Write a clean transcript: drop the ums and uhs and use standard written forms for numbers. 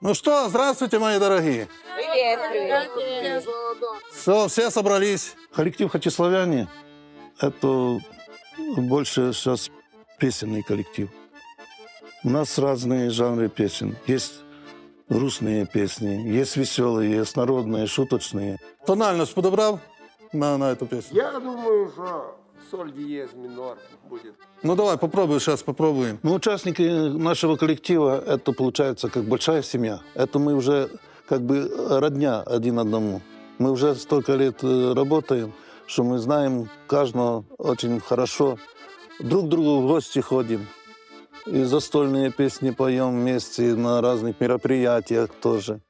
Ну что, здравствуйте, мои дорогие. Привет. Все собрались. Коллектив «Хачиславяне» — это больше сейчас песенный коллектив. У нас разные жанры песен. Есть грустные песни, есть веселые, есть народные, шуточные. Тональность подобрал на эту песню? Я думаю, что соль диез минор будет. Ну давай, попробуй, сейчас попробуем. Мы участники нашего коллектива, это получается как большая семья. Это мы уже как бы родня один одному. Мы уже столько лет работаем, что мы знаем каждого очень хорошо. Друг к другу в гости ходим. И застольные песни поем вместе на разных мероприятиях тоже.